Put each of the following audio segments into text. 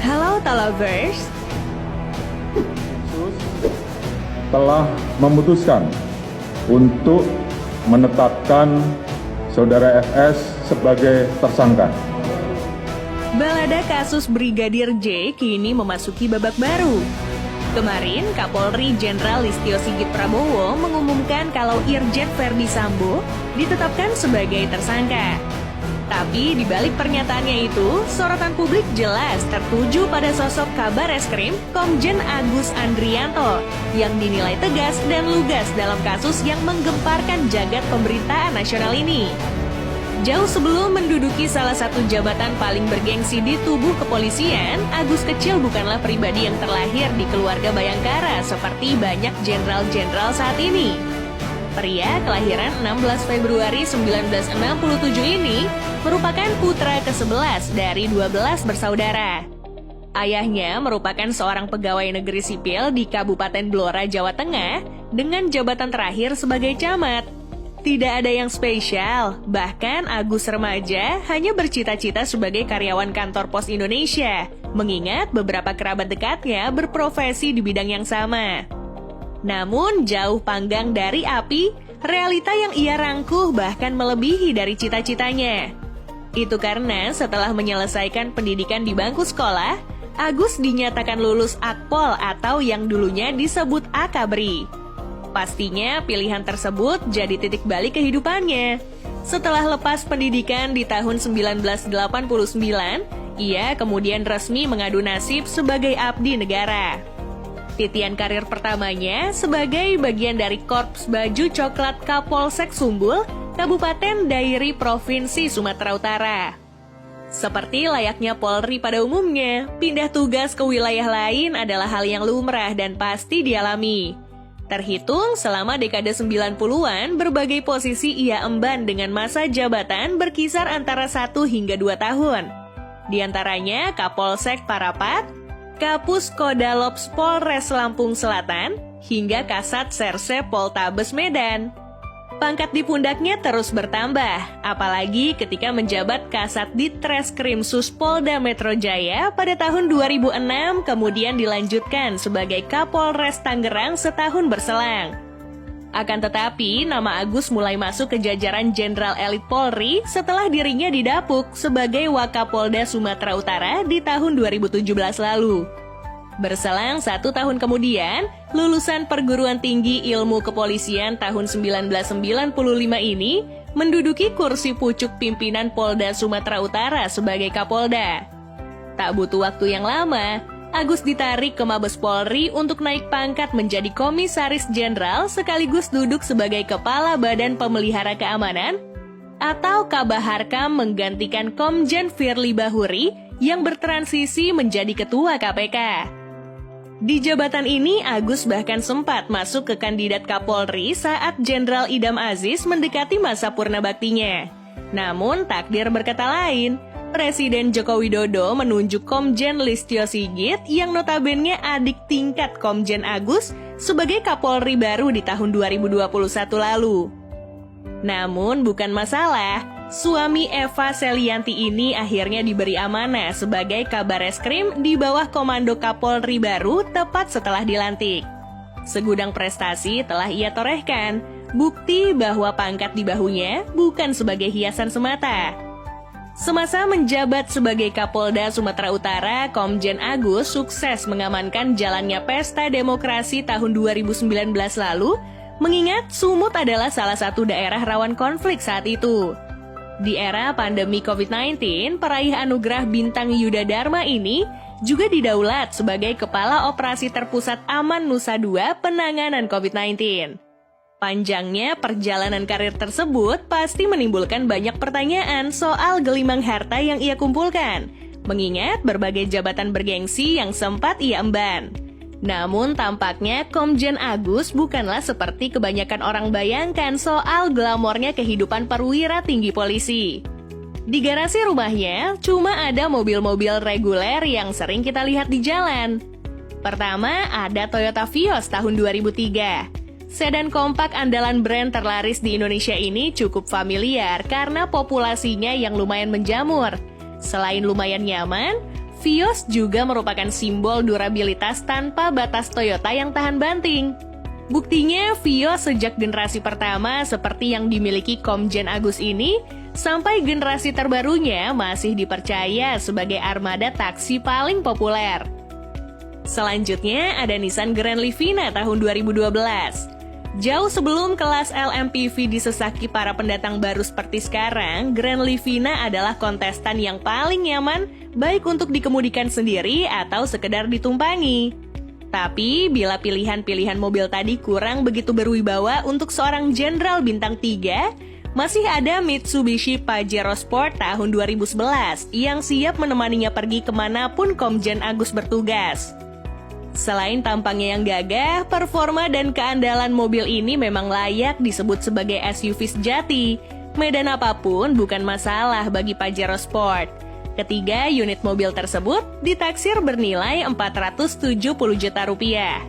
Halo Talovers, telah memutuskan untuk menetapkan Saudara FS sebagai tersangka. balada kasus Brigadir J kini memasuki babak baru. Kemarin, Kapolri Jenderal Listio Sigit Prabowo mengumumkan kalau Irjen Verdi Sambo ditetapkan sebagai tersangka. Tapi di balik pernyataannya itu, sorotan publik jelas tertuju pada sosok Kabar Eskrim Komjen Agus Andrianto yang dinilai tegas dan lugas dalam kasus yang menggemparkan jagat pemberitaan nasional ini. Jauh sebelum menduduki salah satu jabatan paling bergengsi di tubuh kepolisian, Agus kecil bukanlah pribadi yang terlahir di keluarga Bayangkara seperti banyak jenderal-jenderal saat ini. Pria kelahiran 16 Februari 1967 ini merupakan putra ke-11 dari 12 bersaudara. Ayahnya merupakan seorang pegawai negeri sipil di Kabupaten Blora, Jawa Tengah dengan jabatan terakhir sebagai camat. Tidak ada yang spesial, bahkan Agus remaja hanya bercita-cita sebagai karyawan kantor Pos Indonesia, mengingat beberapa kerabat dekatnya berprofesi di bidang yang sama. Namun jauh panggang dari api, realita yang ia rangkuh bahkan melebihi dari cita-citanya. Itu karena setelah menyelesaikan pendidikan di bangku sekolah, Agus dinyatakan lulus Akpol atau yang dulunya disebut Akabri. Pastinya pilihan tersebut jadi titik balik kehidupannya. Setelah lepas pendidikan di tahun 1989, ia kemudian resmi mengadu nasib sebagai abdi negara. Titian karir pertamanya sebagai bagian dari Korps Baju Coklat Kapolsek Sumbul, Kabupaten Dairi Provinsi Sumatera Utara. Seperti layaknya Polri pada umumnya, pindah tugas ke wilayah lain adalah hal yang lumrah dan pasti dialami. Terhitung selama dekade 90-an, berbagai posisi ia emban dengan masa jabatan berkisar antara 1 hingga 2 tahun. Di antaranya Kapolsek Parapat, Kapus Kodalops Polres Lampung Selatan, hingga Kasat Serse Poltabes Medan. Pangkat di pundaknya terus bertambah, apalagi ketika menjabat Kasat Ditreskrim Suspolda Metro Jaya pada tahun 2006, kemudian dilanjutkan sebagai Kapolres Tangerang setahun berselang. Akan tetapi, nama Agus mulai masuk ke jajaran Jenderal Elit Polri setelah dirinya didapuk sebagai Wakapolda Sumatera Utara di tahun 2017 lalu. Berselang 1 tahun kemudian, lulusan Perguruan Tinggi Ilmu Kepolisian tahun 1995 ini menduduki kursi pucuk pimpinan Polda Sumatera Utara sebagai Kapolda. Tak butuh waktu yang lama, Agus ditarik ke Mabes Polri untuk naik pangkat menjadi Komisaris Jenderal sekaligus duduk sebagai Kepala Badan Pemelihara Keamanan atau Kabaharkam menggantikan Komjen Firly Bahuri yang bertransisi menjadi Ketua KPK. Di jabatan ini, Agus bahkan sempat masuk ke kandidat Kapolri saat Jenderal Idam Aziz mendekati masa purna baktinya. Namun, takdir berkata lain. Presiden Joko Widodo menunjuk Komjen Listio Sigit yang notabene adik tingkat Komjen Agus sebagai Kapolri baru di tahun 2021 lalu. Namun bukan masalah, suami Eva Selianti ini akhirnya diberi amanah sebagai Kabar Eskrim di bawah komando Kapolri baru tepat setelah dilantik. Segudang prestasi telah ia torehkan, bukti bahwa pangkat di bahunya bukan sebagai hiasan semata. Semasa menjabat sebagai Kapolda Sumatera Utara, Komjen Agus sukses mengamankan jalannya pesta demokrasi tahun 2019 lalu, mengingat Sumut adalah salah satu daerah rawan konflik saat itu. Di era pandemi COVID-19, peraih anugerah Bintang Yuda Dharma ini juga didaulat sebagai Kepala Operasi Terpusat Aman Nusa 2 penanganan COVID-19. Panjangnya perjalanan karir tersebut pasti menimbulkan banyak pertanyaan soal gelimang harta yang ia kumpulkan, mengingat berbagai jabatan bergengsi yang sempat ia emban. Namun tampaknya Komjen Agus bukanlah seperti kebanyakan orang bayangkan soal glamornya kehidupan perwira tinggi polisi. Di garasi rumahnya cuma ada mobil-mobil reguler yang sering kita lihat di jalan. Pertama ada Toyota Vios tahun 2003. Sedan kompak andalan brand terlaris di Indonesia ini cukup familiar karena populasinya yang lumayan menjamur. Selain lumayan nyaman, Vios juga merupakan simbol durabilitas tanpa batas Toyota yang tahan banting. Buktinya, Vios sejak generasi pertama seperti yang dimiliki Komjen Agus ini, sampai generasi terbarunya masih dipercaya sebagai armada taksi paling populer. Selanjutnya ada Nissan Grand Livina tahun 2012. Jauh sebelum kelas LMPV disesaki para pendatang baru seperti sekarang, Grand Livina adalah kontestan yang paling nyaman baik untuk dikemudikan sendiri atau sekedar ditumpangi. Tapi bila pilihan-pilihan mobil tadi kurang begitu berwibawa untuk seorang jenderal bintang 3, masih ada Mitsubishi Pajero Sport tahun 2011 yang siap menemaninya pergi kemanapun Komjen Agus bertugas. Selain tampangnya yang gagah, performa dan keandalan mobil ini memang layak disebut sebagai SUV sejati. Medan apapun bukan masalah bagi Pajero Sport. Ketiga unit mobil tersebut ditaksir bernilai 470 juta rupiah.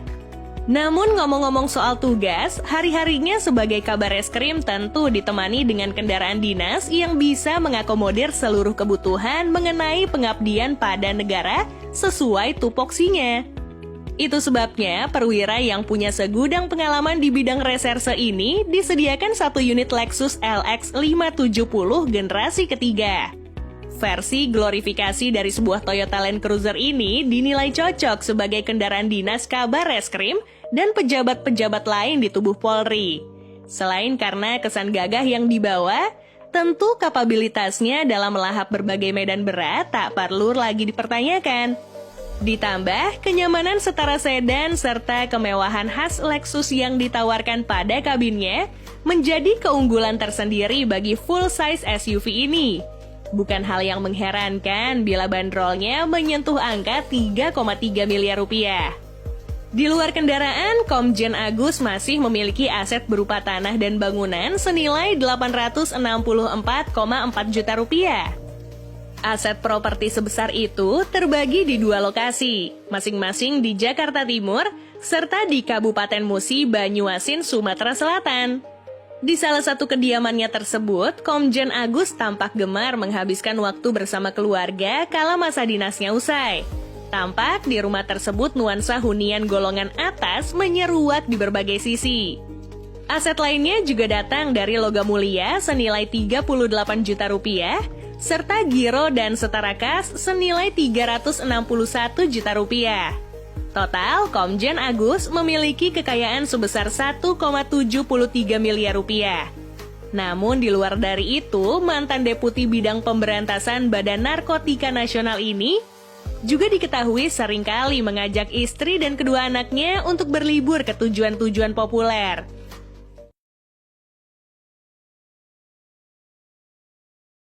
Namun ngomong-ngomong soal tugas, hari-harinya sebagai kabar eskrim tentu ditemani dengan kendaraan dinas yang bisa mengakomodir seluruh kebutuhan mengenai pengabdian pada negara sesuai tupoksinya. Itu sebabnya perwira yang punya segudang pengalaman di bidang reserse ini disediakan satu unit Lexus LX 570 generasi ketiga. Versi glorifikasi dari sebuah Toyota Land Cruiser ini dinilai cocok sebagai kendaraan dinas kabar reskrim dan pejabat-pejabat lain di tubuh Polri. Selain karena kesan gagah yang dibawa, tentu kapabilitasnya dalam melahap berbagai medan berat tak perlu lagi dipertanyakan. Ditambah, kenyamanan setara sedan serta kemewahan khas Lexus yang ditawarkan pada kabinnya menjadi keunggulan tersendiri bagi full-size SUV ini. Bukan hal yang mengherankan bila bandrolnya menyentuh angka 3,3 miliar rupiah. Di luar kendaraan, Komjen Agus masih memiliki aset berupa tanah dan bangunan senilai 864,4 juta rupiah. Aset properti sebesar itu terbagi di 2 lokasi, masing-masing di Jakarta Timur, serta di Kabupaten Musi, Banyuasin, Sumatera Selatan. Di salah satu kediamannya tersebut, Komjen Agus tampak gemar menghabiskan waktu bersama keluarga kala masa dinasnya usai. Tampak di rumah tersebut nuansa hunian golongan atas menyeruak di berbagai sisi. Aset lainnya juga datang dari logam mulia senilai 38 juta rupiah, serta giro dan setara kas senilai 361 juta rupiah. Total, Komjen Agus memiliki kekayaan sebesar 1,73 miliar rupiah. Namun di luar dari itu, mantan Deputi Bidang Pemberantasan Badan Narkotika Nasional ini juga diketahui seringkali mengajak istri dan kedua anaknya untuk berlibur ke tujuan-tujuan populer.